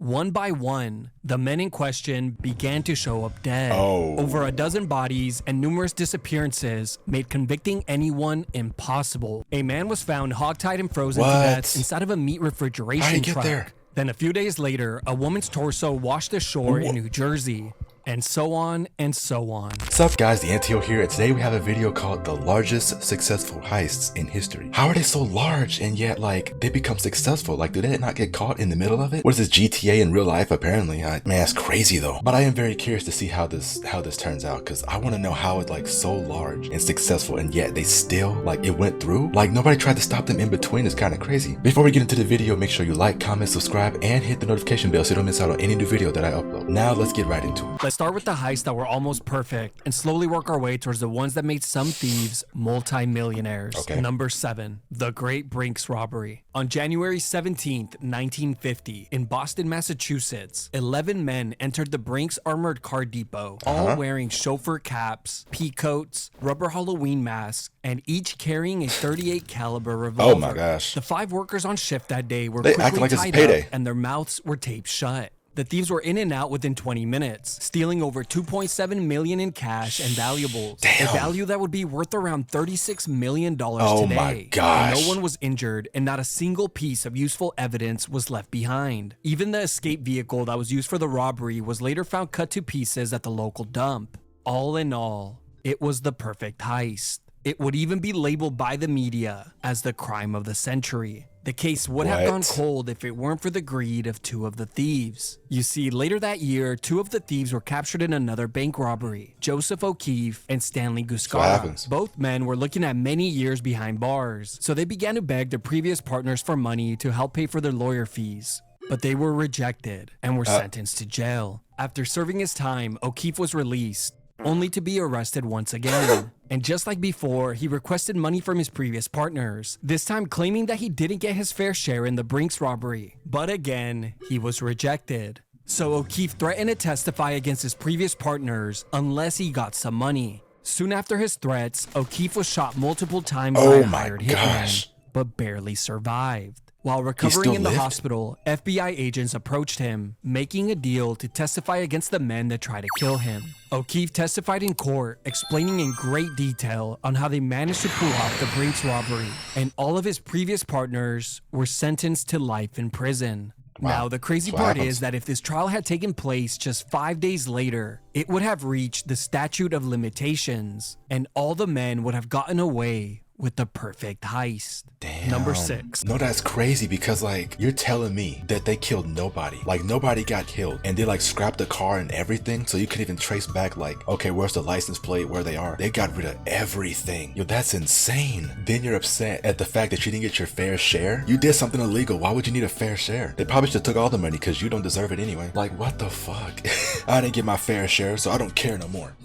One by one, the men in question began to show up dead. Oh. Over a dozen bodies and numerous disappearances made convicting anyone impossible. A man was found hogtied and frozen to death inside of a meat refrigeration truck. Then a few days later, a woman's torso washed ashore in New Jersey. And so on and so on. What's up guys, the NTO here, and today we have a video called the largest successful heists in history. How are they so large and yet like they become successful? Like, do they not get caught in the middle of it? What is this, GTA in real life apparently? Man, that's crazy though. But I am very curious to see how this turns out, because I want to know how it's like so large and successful and yet they still, like, it went through. Like, nobody tried to stop them in between. It's kind of crazy. Before we get into the video, make sure you like, comment, subscribe, and hit the notification bell so you don't miss out on any new video that I upload. Now let's get right into it. Let's start with the heists that were almost perfect and slowly work our way towards the ones that made some thieves multi-millionaires. Okay. Number 7, the Great Brinks Robbery. On January 17th, 1950, in Boston, Massachusetts, 11 men entered the Brinks Armored Car Depot, all wearing chauffeur caps, pea coats, rubber Halloween masks, and each carrying a .38 caliber revolver. Oh my gosh. The 5 workers on shift that day were They quickly acting like it's tied payday. up and their mouths were taped shut. The thieves were in and out within 20 minutes, stealing over $2.7 million in cash and valuables. Damn. A value that would be worth around $36 million Oh today. my gosh. And no one was injured, and not a single piece of useful evidence was left behind. Even the escape vehicle that was used for the robbery was later found cut to pieces at the local dump. All in all, it was the perfect heist. It would even be labeled by the media as the crime of the century. The case would have gone cold if it weren't for the greed of 2 of the thieves. You see, later that year, 2 of the thieves were captured in another bank robbery, Joseph O'Keefe and Stanley Guscara. Both men were looking at many years behind bars, so they began to beg their previous partners for money to help pay for their lawyer fees. But they were rejected and were sentenced to jail. After serving his time, O'Keefe was released, only to be arrested once again. And just like before, he requested money from his previous partners, this time claiming that he didn't get his fair share in the Brinks robbery. But again, he was rejected. So O'Keefe threatened to testify against his previous partners unless he got some money. Soon after his threats, O'Keefe was shot multiple times by a hired hitman, but barely survived. While recovering in the hospital, FBI agents approached him, making a deal to testify against the men that tried to kill him. O'Keefe testified in court, explaining in great detail on how they managed to pull off the Brinks robbery, and all of his previous partners were sentenced to life in prison. Now, the crazy part is that if this trial had taken place just 5 days later, it would have reached the statute of limitations, and all the men would have gotten away with the perfect heist. Damn. Number 6. No, that's crazy, because like, you're telling me that they killed nobody. Like, nobody got killed, and they like scrapped the car and everything, so you could even trace back like, okay, where's the license plate, where they are. They got rid of everything. Yo, that's insane. Then you're upset at the fact that you didn't get your fair share. You did something illegal. Why would you need a fair share? They probably should have took all the money, because you don't deserve it anyway. Like, what the fuck? I didn't get my fair share, so I don't care no more.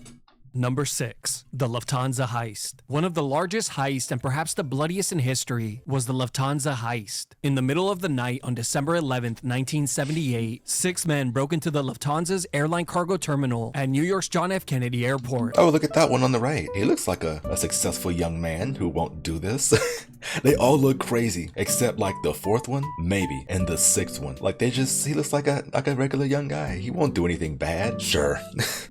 Number 6, the Lufthansa heist. One of the largest heists and perhaps the bloodiest in history was the Lufthansa heist. In the middle of the night on December 11th, 1978, 6 men broke into the Lufthansa's airline cargo terminal at New York's John F. Kennedy Airport. Oh, look at that one on the right. He looks like a successful young man who won't do this. They all look crazy, except like the 4th one, maybe, and the 6th one. Like, he looks like a regular young guy. He won't do anything bad. Sure.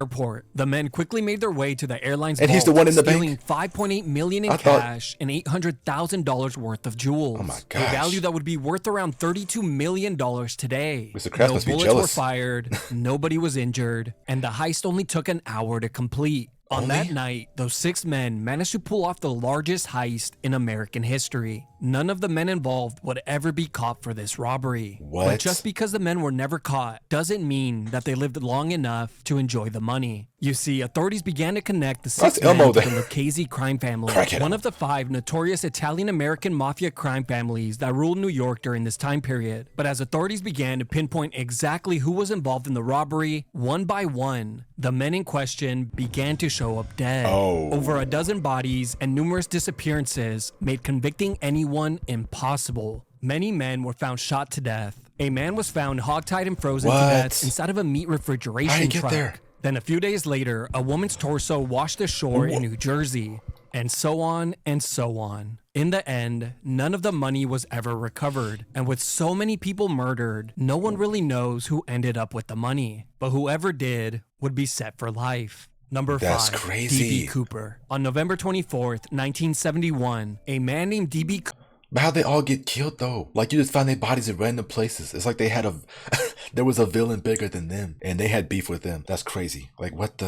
Airport. The men quickly made their way to the airline's and vault, he's the one in the stealing bank? $5.8 million in cash and $800,000 worth of jewels. Oh my gosh. A value that would be worth around $32 million today. Mr. Krabs No must be bullets jealous. were fired, nobody was injured, and the heist only took an hour to complete. On that night, those 6 men managed to pull off the largest heist in American history. None of the men involved would ever be caught for this robbery. What? But just because the men were never caught doesn't mean that they lived long enough to enjoy the money. You see, authorities began to connect the 6 men to the Lucchese crime family, one of the 5 notorious Italian-American mafia crime families that ruled New York during this time period. But as authorities began to pinpoint exactly who was involved in the robbery, one by one, the men in question began to show up dead. Over a dozen bodies and numerous disappearances made convicting anyone impossible. Many men were found shot to death. A man was found hogtied and frozen to death inside of a meat refrigeration truck. Then a few days later, a woman's torso washed ashore in New Jersey. and so on and so on. In the end, none of the money was ever recovered, and with so many people murdered, no one really knows who ended up with the money. But whoever did would be set for life. Number That's 5, crazy. D.B. Cooper. On November 24th, 1971, a man named D.B. But how'd they all get killed though? Like you just find their bodies in random places. It's like they had a, there was a villain bigger than them and they had beef with them. That's crazy. Like what?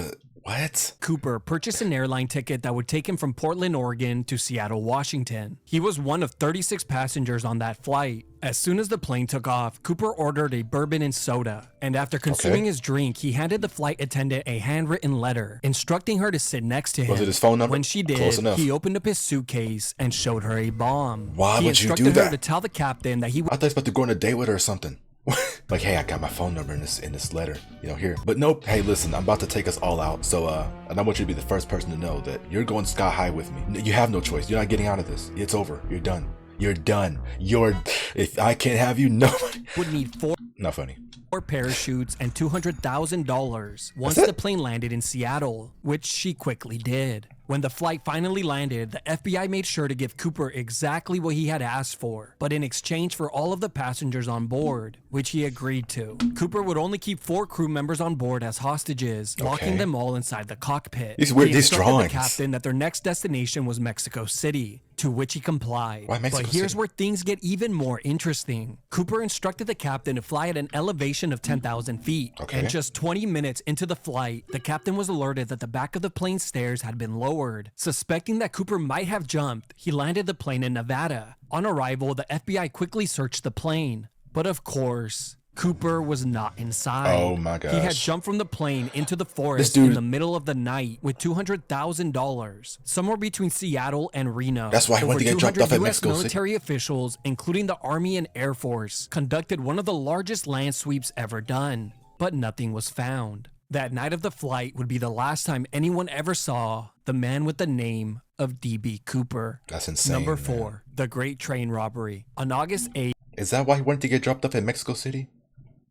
Cooper purchased an airline ticket that would take him from Portland, Oregon to Seattle, Washington. He was one of 36 passengers on that flight. As soon as the plane took off, Cooper ordered a bourbon and soda, and after consuming his drink, he handed the flight attendant a handwritten letter instructing her to sit next to him. Was it his phone number? When she did, he opened up his suitcase and showed her a bomb. Why would you do that? He instructed her to tell the captain that he I thought he was about to go on a date with her or something. Like, hey, I got my phone number in this letter, you know, here. But nope. Hey, listen, I'm about to take us all out. So, and I want you to be the first person to know that you're going sky high with me. You have no choice. You're not getting out of this. It's over. You're done. You're done. If I can't have you, nobody would need 4 not funny. Parachutes and $200,000 once the plane landed in Seattle, which she quickly did. When the flight finally landed, the FBI made sure to give Cooper exactly what he had asked for, but in exchange for all of the passengers on board, which he agreed to. Cooper would only keep 4 crew members on board as hostages, locking them all inside the cockpit. These drawings. The captain that their next destination was Mexico City, to which he complied. Why Mexico But here's City? where things get even more interesting. Cooper instructed the captain to fly at an elevation of 10,000 feet. And just 20 minutes into the flight, the captain was alerted that the back of the plane's stairs had been lowered. Suspecting that Cooper might have jumped, he landed the plane in Nevada. On arrival, the FBI quickly searched the plane. But of course, Cooper was not inside. Oh my gosh. He had jumped from the plane into the forest in the middle of the night with $200,000, somewhere between Seattle and Reno. That's why he went to get dropped off at Mexico City. Military officials, including the Army and Air Force, conducted one of the largest land sweeps ever done, but nothing was found. That night of the flight would be the last time anyone ever saw the man with the name of D.B. Cooper. That's insane. Number 4, the Great Train Robbery. On August 8th, is that why he went to get dropped off at Mexico City?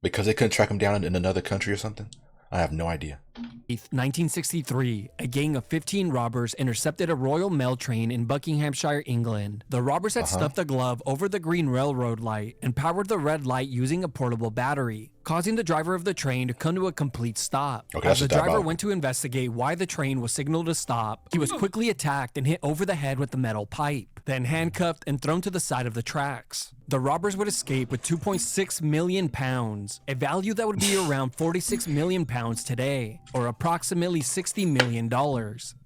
Because they couldn't track him down in another country or something? I have no idea. 1963, a gang of 15 robbers intercepted a Royal Mail train in Buckinghamshire, England. The robbers had stuffed a glove over the green railroad light and powered the red light using a portable battery, causing the driver of the train to come to a complete stop. As the driver went to investigate why the train was signaled to stop, he was quickly attacked and hit over the head with a metal pipe, then handcuffed and thrown to the side of the tracks. The robbers would escape with £2.6 million, a value that would be around £46 million today, or approximately $60 million.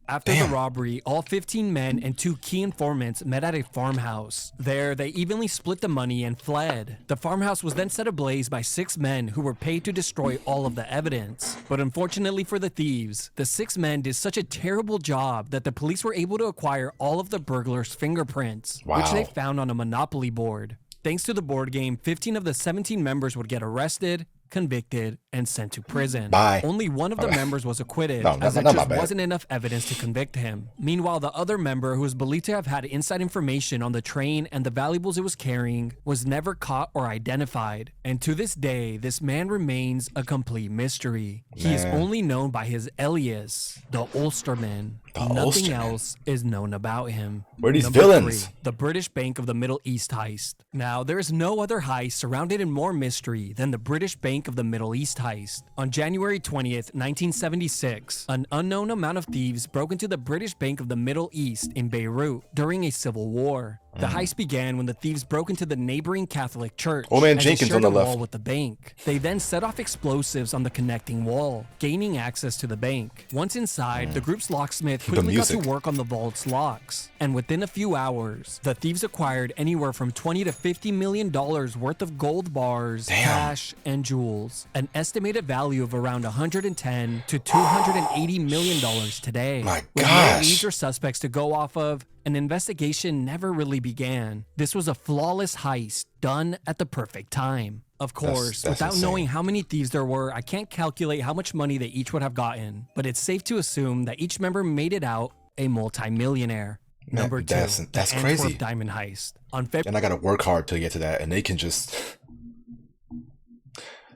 After the robbery, all 15 men and 2 key informants met at a farmhouse. There, they evenly split the money and fled. The farmhouse was then set ablaze by 6 men who were paid to destroy all of the evidence. But unfortunately for the thieves, the 6 men did such a terrible job that the police were able to acquire all of the burglars' fingerprints, which they found on a Monopoly board. Thanks to the board game, 15 of the 17 members would get arrested, convicted, and sent to prison. Only one of the members was acquitted, as there just wasn't enough evidence to convict him. Meanwhile, the other member, who was believed to have had inside information on the train and the valuables it was carrying, was never caught or identified. And to this day, this man remains a complete mystery. He is only known by his alias, the Ulsterman. Nothing else is known about him. Where are these villains? 3, the British Bank of the Middle East heist. Now, there is no other heist surrounded in more mystery than the British Bank of the Middle East heist. On January 20th, 1976, an unknown amount of thieves broke into the British Bank of the Middle East in Beirut during a civil war. The heist began when the thieves broke into the neighboring Catholic church and shared a wall with the bank. They then set off explosives on the connecting wall, gaining access to the bank. Once inside, the group's locksmith quickly got to work on the vault's locks, and within a few hours, the thieves acquired anywhere from $20 to $50 million worth of gold bars, cash, and jewels, an estimated value of around $110 to $280 million today. My With gosh! no leads or suspects to go off of, an investigation never really began. This was a flawless heist done at the perfect time. Of course, without knowing how many thieves there were, I can't calculate how much money they each would have gotten, but it's safe to assume that each member made it out a multi-millionaire. Number 2, that's the crazy. Antwerp Diamond Heist. And I gotta work hard to get to that, and they can just...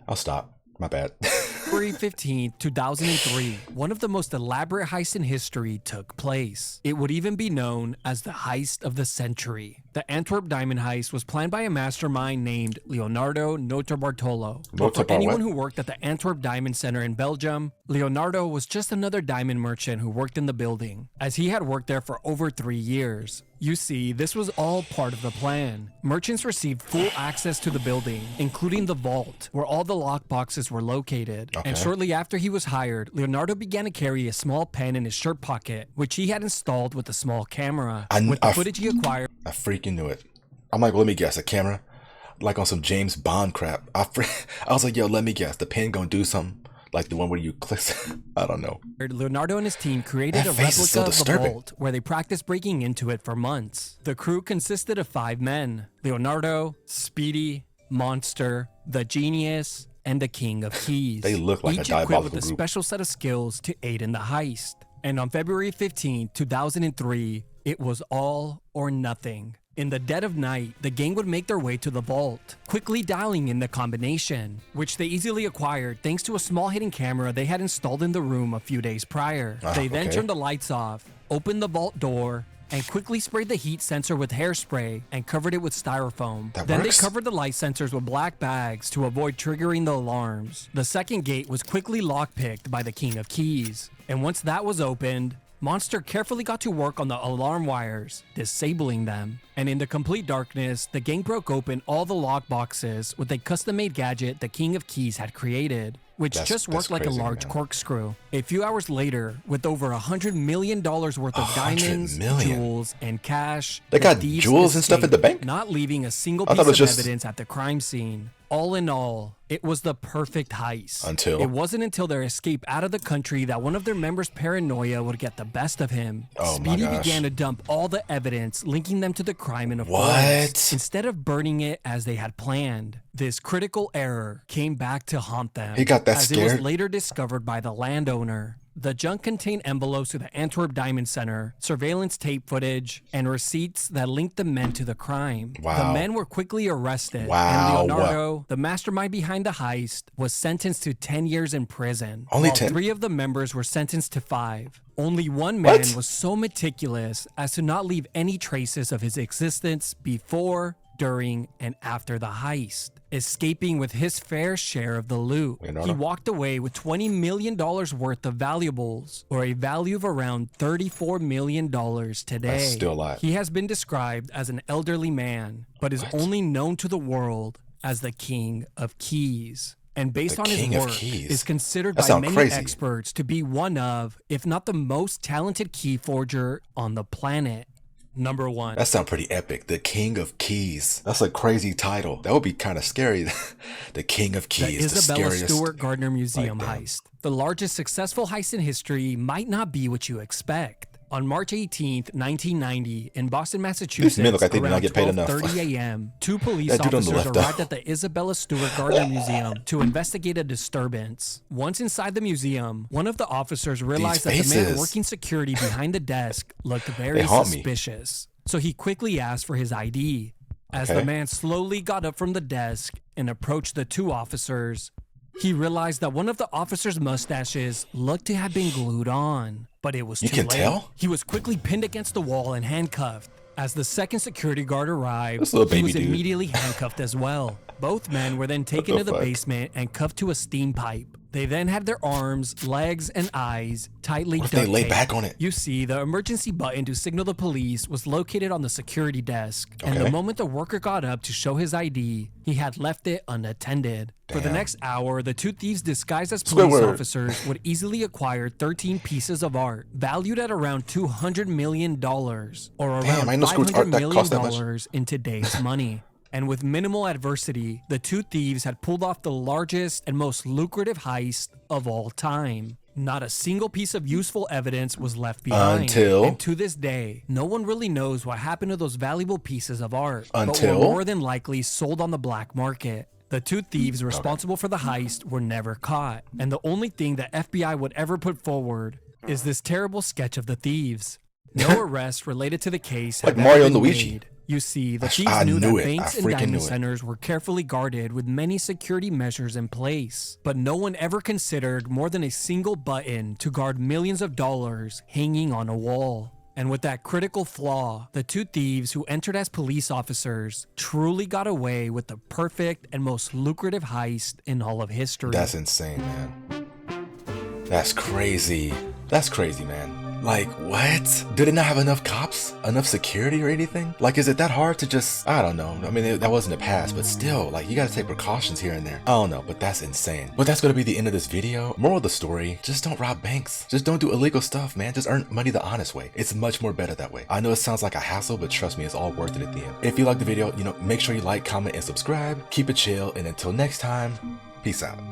I'll stop. My bad. February 15, 2003, one of the most elaborate heists in history took place. It would even be known as the heist of the century. The Antwerp diamond heist was planned by a mastermind named Leonardo Notarbartolo. But for anyone who worked at the Antwerp Diamond Center in Belgium, Leonardo was just another diamond merchant who worked in the building, as he had worked there for over 3 years. You see, this was all part of the plan. Merchants received full access to the building, including the vault, where all the lockboxes were located. And shortly after he was hired, Leonardo began to carry a small pen in his shirt pocket, which he had installed with a small camera. With the footage he acquired, I freaking knew it. I'm like, let me guess, a camera? Like on some James Bond crap. I was like, yo, let me guess, the pen gonna do something? Like the one where you click, I don't know. Leonardo and his team created a replica of the vault where they practiced breaking into it for months. The crew consisted of 5 men: Leonardo, Speedy, Monster, the Genius, and the King of Keys. They look like each a diabolical equipped with a group. special set of skills to aid in the heist. And on February 15, 2003, it was all or nothing. In the dead of night, the gang would make their way to the vault, quickly dialing in the combination, which they easily acquired thanks to a small hidden camera they had installed in the room a few days prior. They then turned the lights off, opened the vault door, and quickly sprayed the heat sensor with hairspray and covered it with styrofoam. Then they covered the light sensors with black bags to avoid triggering the alarms. The second gate was quickly lockpicked by the King of Keys, and once that was opened, Monster carefully got to work on the alarm wires, disabling them. And in the complete darkness, the gang broke open all the lock boxes with a custom-made gadget the King of Keys had created, which just worked like a large corkscrew. A few hours later, with over $100 million worth of diamonds, jewels, and cash, they got jewels and stuff at the bank? Not leaving a single piece of evidence at the crime scene. All in all, it was the perfect heist. It wasn't until their escape out of the country that one of their members' paranoia would get the best of him. Speedy began to dump all the evidence linking them to the crime in a forest, instead of burning it as they had planned. This critical error came back to haunt them. He got that as scared. It was later discovered by the landowner. The junk contained envelopes to the Antwerp Diamond Center, surveillance tape footage, and receipts that linked the men to the crime. The men were quickly arrested, and Leonardo, the mastermind behind the heist, was sentenced to 10 years in prison. Only while 10? 3 of the members were sentenced to 5. Only one man was so meticulous as to not leave any traces of his existence before, during, and after the heist, escaping with his fair share of the loot. He walked away with $20 million worth of valuables, or a value of around $34 million today. That's still a lot. He has been described as an elderly man, but is only known to the world as the King of Keys. And based on his work, is considered by many experts to be one of, if not the most talented key forger on the planet. Number 1. That sounds pretty epic. The King of Keys. That's a crazy title. That would be kind of scary. The King of Keys. The Isabella Stewart Gardner Museum heist. The largest successful heist in history might not be what you expect. On March 18th, 1990, in Boston, Massachusetts, around 12:30 a.m., 2 police officers arrived at the Isabella Stewart Gardner Museum to investigate a disturbance. Once inside the museum, one of the officers realized that the man working security behind the desk looked very suspicious. So he quickly asked for his ID. As the man slowly got up from the desk and approached the 2 officers, he realized that one of the officers' mustaches looked to have been glued on, but it was too late. You can tell? He was quickly pinned against the wall and handcuffed. As the second security guard arrived, he was immediately handcuffed as well. Both men were then taken to the basement and cuffed to a steam pipe. They then had their arms, legs, and eyes tightly duct taped. They lay back on it? You see, the emergency button to signal the police was located on the security desk, and the moment the worker got up to show his ID, he had left it unattended. For the next hour, the 2 thieves disguised as police officers would easily acquire 13 pieces of art, valued at around $200 million, or around $500 million in today's money. And with minimal adversity, the 2 thieves had pulled off the largest and most lucrative heist of all time. Not a single piece of useful evidence was left behind. And to this day, no one really knows what happened to those valuable pieces of art, but were more than likely sold on the black market. The 2 thieves responsible for the heist were never caught, and the only thing the FBI would ever put forward is this terrible sketch of the thieves. No arrests related to the case have Mario and been Luigi. made. You see, the I thieves knew knew that it. banks I and freaking diamond knew it. centers were carefully guarded with many security measures in place, but no one ever considered more than a single button to guard millions of dollars hanging on a wall. And with that critical flaw, the two thieves who entered as police officers truly got away with the perfect and most lucrative heist in all of history. That's insane, man. That's crazy. That's crazy, man. Like, what? Did it not have enough cops? Enough security or anything? Like, is it that hard to just, I don't know. I mean, that wasn't a pass, but still, like, you gotta take precautions here and there. I don't know, but that's insane. But that's gonna be the end of this video. Moral of the story, just don't rob banks. Just don't do illegal stuff, man. Just earn money the honest way. It's much more better that way. I know it sounds like a hassle, but trust me, it's all worth it at the end. If you like the video, make sure you like, comment, and subscribe. Keep it chill, and until next time, peace out.